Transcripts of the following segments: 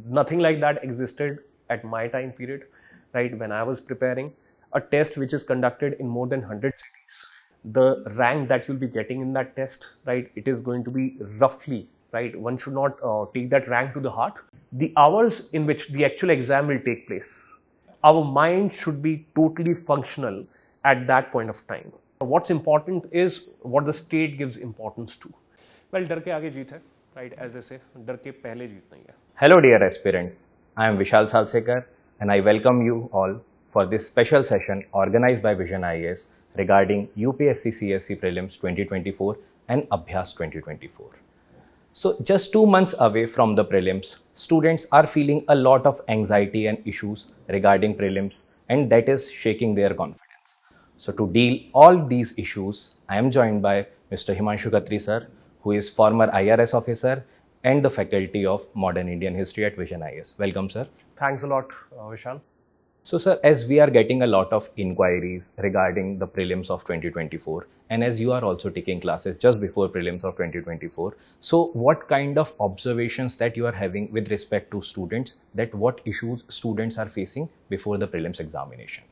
Nothing like that existed at my time period, right? When I was preparing a test which is conducted in more than 100 cities, the rank that you'll be getting in that test, right, it is going to be roughly, right? One should not take that rank to the heart. The hours in which the actual exam will take place, our mind should be totally functional at that point of time. What's important is what the state gives importance to. Well, डर के आगे जीत है, right? As they say, डर के पहले जीत नहीं है. Hello, dear aspirants. I am Vishal Salsekar, and I welcome you all for this special session organized by VisionIAS regarding UPSC CSC Prelims 2024 and Abhyaas 2024. So, just 2 months away from the prelims, students are feeling a lot of anxiety and issues regarding prelims, and that is shaking their confidence. So, to deal all these issues, I am joined by Mr. Himanshu Khatri sir, who is former IRS officer and the faculty of Modern Indian History at VisionIAS. Welcome, sir. Thanks a lot, Vishal. So, sir, as we are getting a lot of inquiries regarding the prelims of 2024, and as you are also taking classes just before prelims of 2024, so what kind of observations that you are having with respect to students, that what issues students are facing before the prelims examination?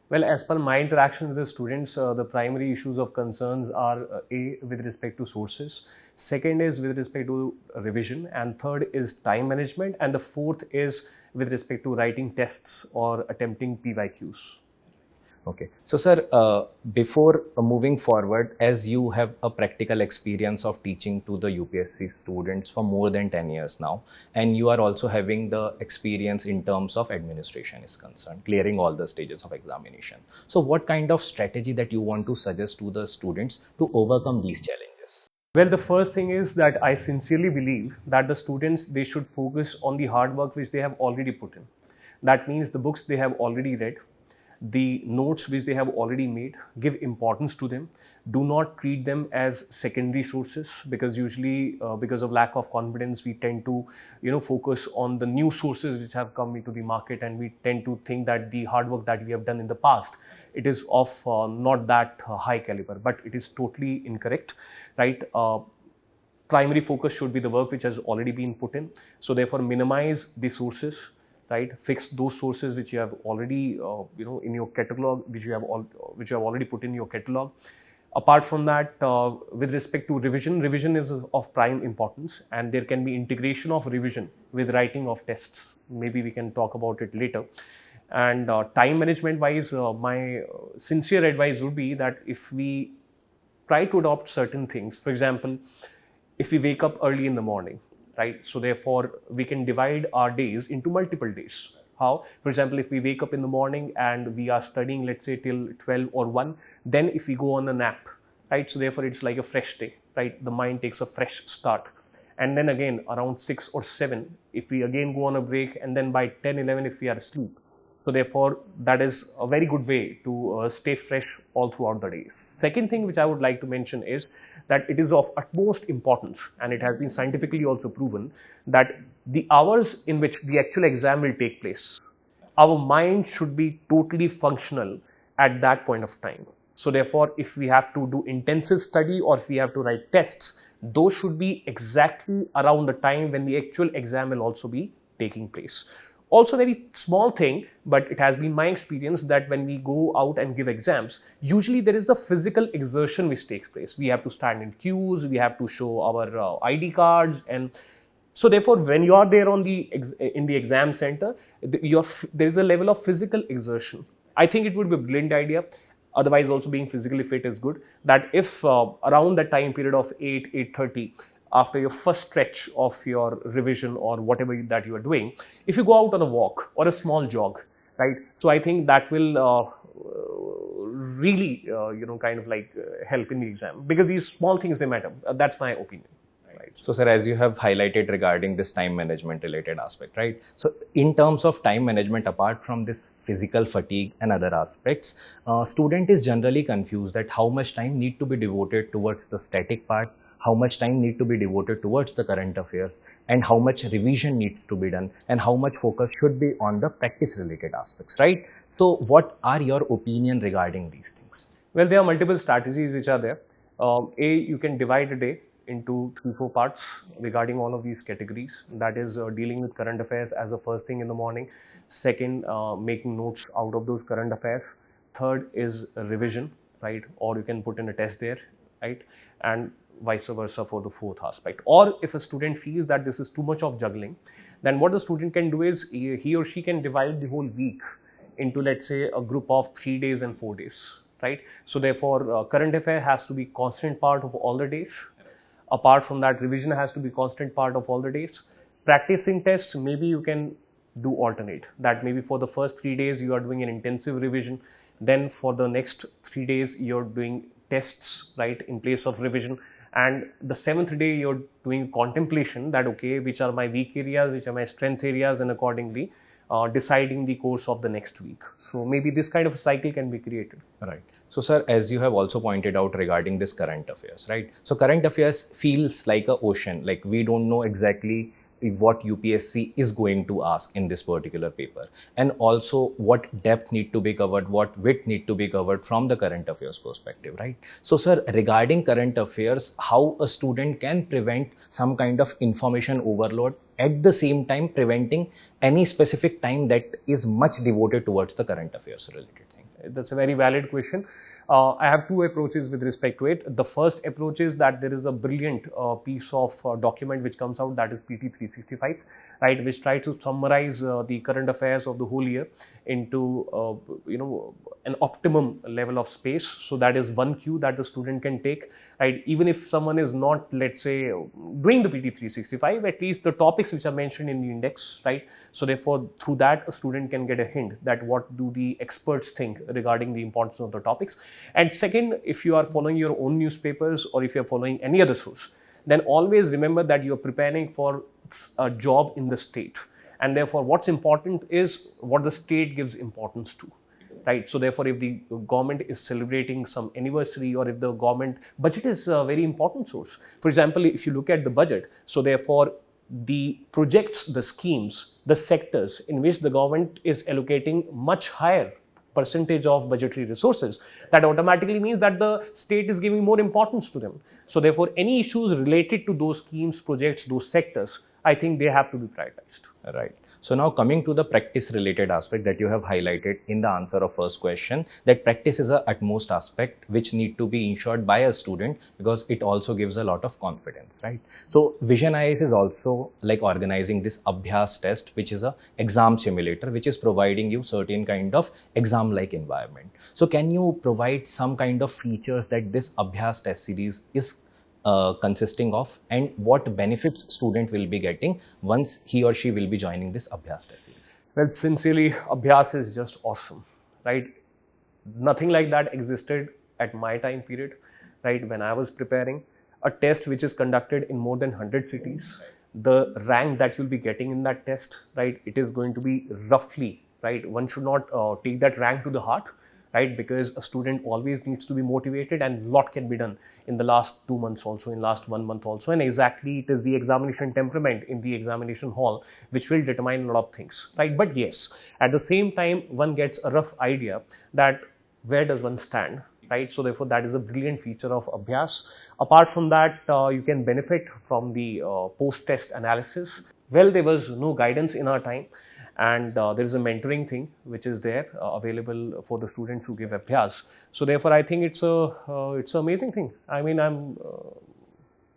Well, as per my interaction with the students, the primary issues of concerns are A, with respect to sources, second is with respect to revision, and third is time management, and the fourth is with respect to writing tests or attempting PYQs. Okay. So, sir, before moving forward, as you have a practical experience of teaching to the UPSC students for more than 10 years now, and you are also having the experience in terms of administration is concerned, clearing all the stages of examination. So, what kind of strategy that you want to suggest to the students to overcome these challenges? Well, the first thing is that I sincerely believe that the students, they should focus on the hard work which they have already put in. That means the books they have already read, the notes which they have already made, give importance to them. Do not treat them as secondary sources, because usually because of lack of confidence, we tend to focus on the new sources which have come into the market, and we tend to think that the hard work that we have done in the past, it is of not that high caliber, but it is totally incorrect, right? Primary focus should be the work which has already been put in. So therefore, minimize the sources, right? Fix those sources which you have already, in your catalog, which you have already put in your catalog. Apart from that, with respect to revision is of prime importance, and there can be integration of revision with writing of tests. Maybe we can talk about it later. And time management wise, my sincere advice would be that if we try to adopt certain things, for example, if we wake up early in the morning, right? So therefore, we can divide our days into multiple days. How? For example, if we wake up in the morning and we are studying, let's say till 12 or 1, then if we go on a nap, right? So therefore, it's like a fresh day, right? The mind takes a fresh start. And then again, around 6 or 7, if we again go on a break, and then by 10, 11, if we are asleep. So therefore, that is a very good way to stay fresh all throughout the day. Second thing which I would like to mention is that it is of utmost importance, and it has been scientifically also proven, that the hours in which the actual exam will take place, our mind should be totally functional at that point of time. So therefore, if we have to do intensive study or if we have to write tests, those should be exactly around the time when the actual exam will also be taking place. Also, very small thing, but it has been my experience that when we go out and give exams, usually there is a physical exertion which takes place. We have to stand in queues, we have to show our ID cards, and so therefore, when you are there in the exam center, there is a level of physical exertion. I think it would be a brilliant idea. Otherwise, also being physically fit is good. That if around that time period of 8:30. After your first stretch of your revision or whatever that you are doing, if you go out on a walk or a small jog, right? So I think that will really, help in the exam, because these small things, they matter. That's my opinion. Right. So, sir, as you have highlighted regarding this time management related aspect, right? So, in terms of time management, apart from this physical fatigue and other aspects, student is generally confused that how much time need to be devoted towards the static part, how much time need to be devoted towards the current affairs, and how much revision needs to be done, and how much focus should be on the practice related aspects, right? So, what are your opinion regarding these things? Well, there are multiple strategies which are there. You can divide a day into 3-4 parts regarding all of these categories. That is dealing with current affairs as the first thing in the morning. Second, making notes out of those current affairs. Third is revision, right? Or you can put in a test there, right? And vice versa for the fourth aspect. Or if a student feels that this is too much of juggling, then what the student can do is he or she can divide the whole week into, let's say, a group of 3 days and 4 days, right? So therefore, current affair has to be constant part of all the days. Apart from that, revision has to be constant part of all the days. Practicing tests, maybe you can do alternate. That maybe for the first 3 days you are doing an intensive revision, then for the next 3 days you're doing tests, right, in place of revision, and the seventh day you're doing contemplation, that okay, which are my weak areas, which are my strength areas, and accordingly deciding the course of the next week. So maybe this kind of a cycle can be created. Right. So, sir, as you have also pointed out regarding this current affairs, right? So, current affairs feels like a ocean. Like we don't know exactly what UPSC is going to ask in this particular paper, and also what depth need to be covered, what width need to be covered from the current affairs perspective, right? So, sir, regarding current affairs, how a student can prevent some kind of information overload, at the same time preventing any specific time that is much devoted towards the current affairs related thing? That's a very valid question. I have two approaches with respect to it. The first approach is that there is a brilliant piece of document which comes out, that is PT 365, right, which tries to summarize the current affairs of the whole year into an optimum level of space. So that is one cue that the student can take, right? Even if someone is not, let's say, doing the PT 365, at least the topics which are mentioned in the index, right? So therefore, through that, a student can get a hint that what do the experts think regarding the importance of the topics. And second, if you are following your own newspapers or if you're following any other source, then always remember that you're preparing for a job in the state. And therefore, what's important is what the state gives importance to, right? So therefore, if the government is celebrating some anniversary, or if the government budget is a very important source. For example, if you look at the budget, so therefore, the projects, the schemes, the sectors in which the government is allocating much higher percentage of budgetary resources, that automatically means that the state is giving more importance to them. So therefore, any issues related to those schemes, projects, those sectors, I think they have to be prioritized. Right. So now coming to the practice related aspect that you have highlighted in the answer of first question, that practice is a utmost aspect which need to be ensured by a student, because it also gives a lot of confidence, right? So VisionIAS is also like organizing this Abhyaas test, which is a exam simulator, which is providing you certain kind of exam like environment. So can you provide some kind of features that this Abhyaas test series is consisting of, and what benefits student will be getting once he or she will be joining this Abhyaas test series? Well, sincerely, Abhyaas is just awesome, right? Nothing like that existed at my time period, right? When I was preparing a test which is conducted in more than 100 cities, the rank that you'll be getting in that test, right, it is going to be roughly, right? One should not take that rank to the heart, right? Because a student always needs to be motivated, and a lot can be done in the last 2 months also, in last 1 month also. And exactly, it is the examination temperament in the examination hall which will determine a lot of things, right? But yes, at the same time, one gets a rough idea that where does one stand, right? So therefore, that is a brilliant feature of Abhyaas. Apart from that, you can benefit from the post-test analysis. Well, there was no guidance in our time, and there is a mentoring thing which is there available for the students who give Abhyaas. So therefore, I think it's an amazing thing. I mean,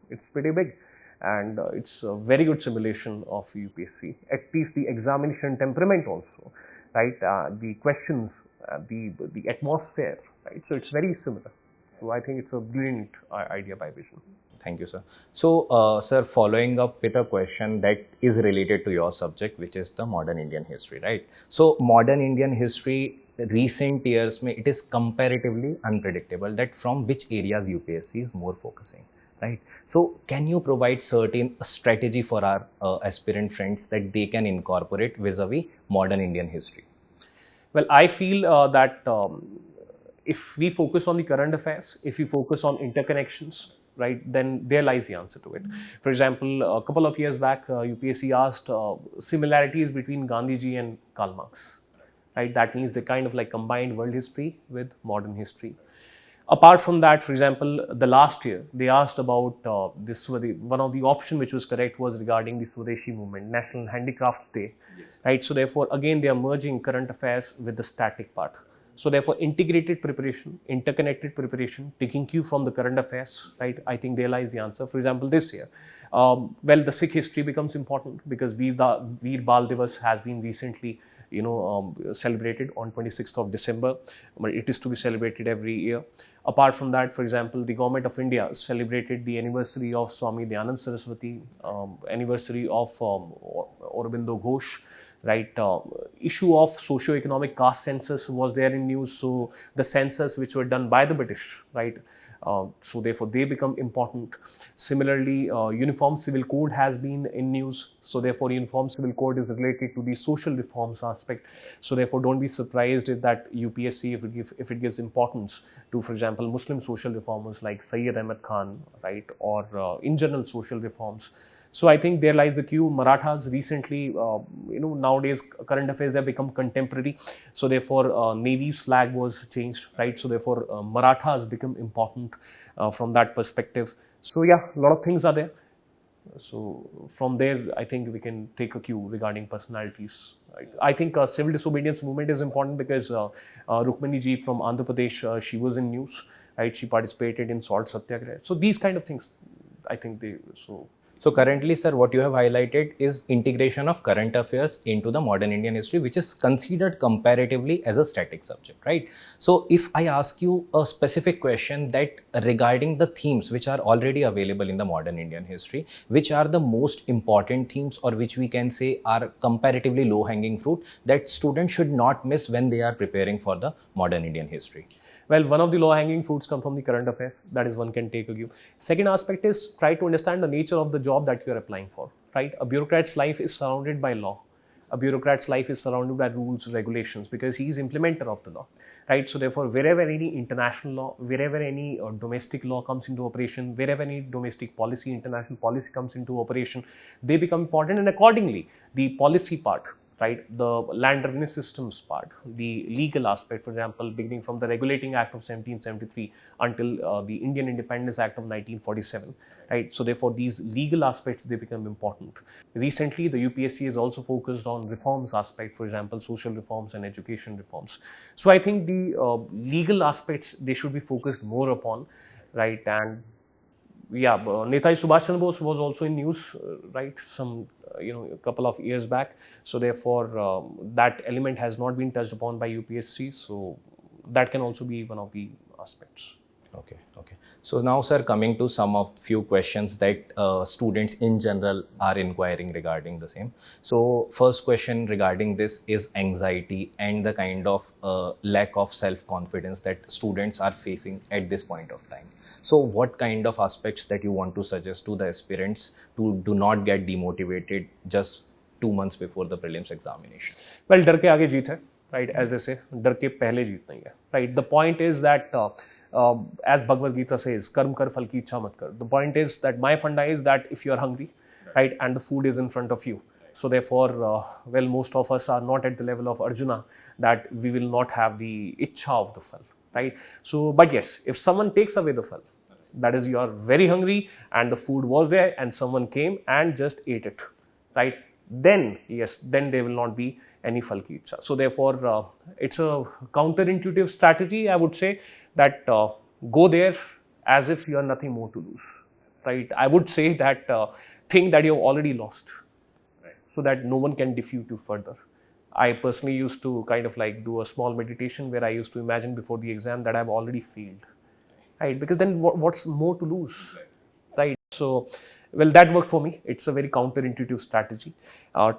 it's pretty big, and it's a very good simulation of UPSC. At least the examination temperament also, right? The questions, the atmosphere, right? So it's very similar. So I think it's a brilliant idea by Vision. Thank you, sir. So, sir, following up with a question that is related to your subject, which is the modern Indian history, right? So, modern Indian history, recent years, it is comparatively unpredictable that from which areas UPSC is more focusing, right? So, can you provide certain strategy for our aspirant friends that they can incorporate vis-a-vis modern Indian history? Well, I feel that if we focus on the current affairs, if we focus on interconnections, right, then there lies the answer to it. For example, a couple of years back, UPSC asked similarities between Gandhiji and Karl Marx, right? That means they kind of like combined world history with modern history. Apart from that, for example, the last year they asked about this. One of the option which was correct was regarding the Swadeshi movement, National Handicrafts Day, right? So therefore, again they are merging current affairs with the static part. So therefore, integrated preparation, interconnected preparation, taking cue from the current affairs, right? I think there lies the answer. For example, this year, well, the Sikh history becomes important because Veer Bal Divas has been recently, celebrated on 26th of December. But it is to be celebrated every year. Apart from that, for example, the government of India celebrated the anniversary of Swami Dayanand Saraswati, anniversary of Aurobindo Ghosh, right? Issue of socio-economic caste census was there in news. So the census which were done by the British, right? So therefore they become important. Similarly, uniform civil code has been in news. So therefore uniform civil code is related to the social reforms aspect. So therefore don't be surprised if that UPSC, if it gives importance to, for example, Muslim social reformers like Sayyid Ahmed Khan, right? Or in general social reforms. So I think there lies the cue. Marathas recently, nowadays current affairs they have become contemporary. So therefore, Navy's flag was changed, right? So therefore, Marathas become important from that perspective. So yeah, a lot of things are there. So from there, I think we can take a cue regarding personalities. Right? I think civil disobedience movement is important because Rukmini ji from Andhra Pradesh, she was in news, right? She participated in salt satyagraha. So these kind of things, I think they so. So currently, sir, what you have highlighted is integration of current affairs into the modern Indian history, which is considered comparatively as a static subject, right? So if I ask you a specific question that regarding the themes which are already available in the modern Indian history, which are the most important themes or which we can say are comparatively low-hanging fruit that students should not miss when they are preparing for the modern Indian history? Well, one of the low-hanging fruits come from the current affairs. That is one can take a view. Second aspect is try to understand the nature of the job that you are applying for, right? A bureaucrat's life is surrounded by law. A bureaucrat's life is surrounded by rules, regulations, because he is implementer of the law, right? So therefore, wherever any international law, wherever any domestic law comes into operation, wherever any domestic policy, international policy comes into operation, they become important, and accordingly, the policy part, right, the land revenue systems part, the legal aspect, for example, beginning from the Regulating Act of 1773 until the Indian Independence Act of 1947, right? So therefore, these legal aspects, they become important. Recently, the UPSC is also focused on reforms aspect, for example, social reforms and education reforms. So I think the legal aspects, they should be focused more upon, right? And yeah, Netaji Subhash Chandra Bose was also in news, right? A couple of years back. So therefore, that element has not been touched upon by UPSC. So that can also be one of the aspects. Okay, okay. So now, sir, coming to some of few questions that students in general are inquiring regarding the same. So first question regarding this is anxiety and the kind of lack of self-confidence that students are facing at this point of time. So what kind of aspects that you want to suggest to the aspirants to do not get demotivated just 2 months before the prelims examination? Well, डर के आगे जीत है, right? As they say, डर के पहले जीत नहीं है, right? The point is that as Bhagavad Gita says, कर्म कर फल की इच्छा मत कर. The point is that my funda is that if you are hungry, right, and the food is in front of you, so therefore, well, most of us are not at the level of Arjuna that we will not have the ichha of the fal, right? So, but yes, if someone takes away the fal, that is, you are very hungry and the food was there and someone came and just ate it, right? Then, yes, then there will not be any fal ki ichha. So therefore, it's a counterintuitive strategy, I would say, that go there as if you have nothing more to lose, right? I would say that think that you have already lost, so that no one can defeat you further. I personally used to kind of like do a small meditation where I used to imagine before the exam that I've already failed, right? Because then what's more to lose, right? So, well, that worked for me. It's a very counterintuitive strategy.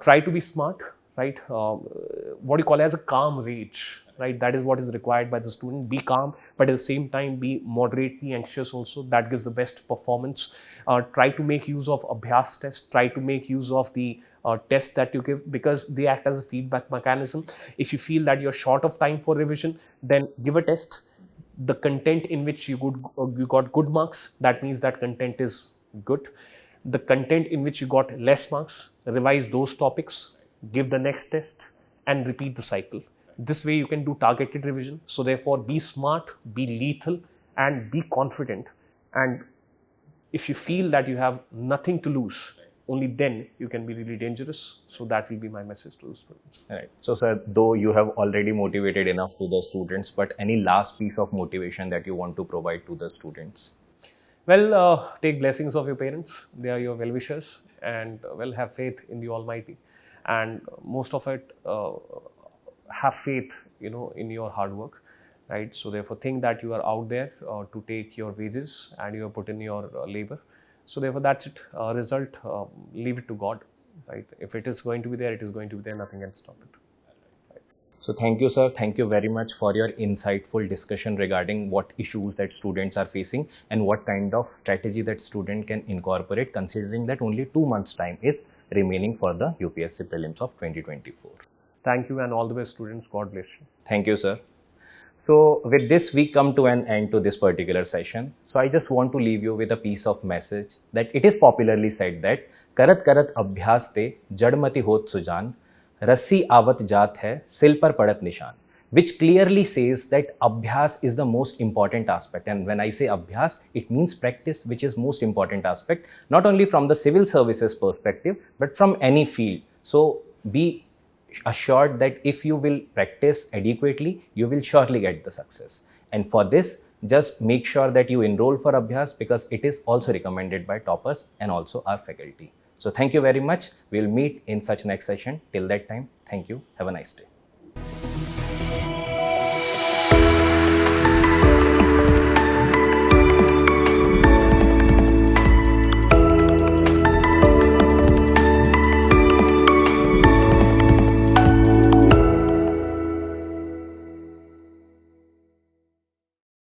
Try to be smart, right? What you call as a calm rage, right? That is what is required by the student. Be calm, but at the same time, be moderately anxious also. That gives the best performance. Try to make use of Abhyaas test. Try to make use of the tests that you give, because they act as a feedback mechanism. If you feel that you're short of time for revision, then give a test. The content in which you got good marks, that means that content is good. The content in which you got less marks, revise those topics, give the next test, and repeat the cycle. This way you can do targeted revision. So therefore, be smart, be lethal, and be confident. And if you feel that you have nothing to lose, only then you can be really dangerous. So that will be my message to the students. Right. So, sir, though you have already motivated enough to the students, but any last piece of motivation that you want to provide to the students? Well, take blessings of your parents. They are your well-wishers, and well, have faith in the Almighty. And most of it, have faith, in your hard work, right? So therefore, think that you are out there to take your wages, and you have put in your labor. So therefore, that's it. Result, leave it to God, right? If it is going to be there, it is going to be there. Nothing can stop it. So thank you, sir. Thank you very much for your insightful discussion regarding what issues that students are facing and what kind of strategy that student can incorporate, considering that only 2 months' time is remaining for the UPSC Prelims of 2024. Thank you, and all the best, students. God bless you. Thank you, sir. So with this, we come to an end to this particular session. So I just want to leave you with a piece of message that it is popularly said that Karat karat abhyas te jadmati hot sujan, Rassi avat jaat hai, sil par padat nishan, which clearly says that Abhyas is the most important aspect. And when I say Abhyas, it means practice, which is most important aspect, not only from the civil services perspective, but from any field. So be assured that if you will practice adequately, you will surely get the success. And for this, just make sure that you enroll for Abhyas, because it is also recommended by toppers and also our faculty. So thank you very much. We'll meet in such next session. Till that time, thank you. Have a nice day.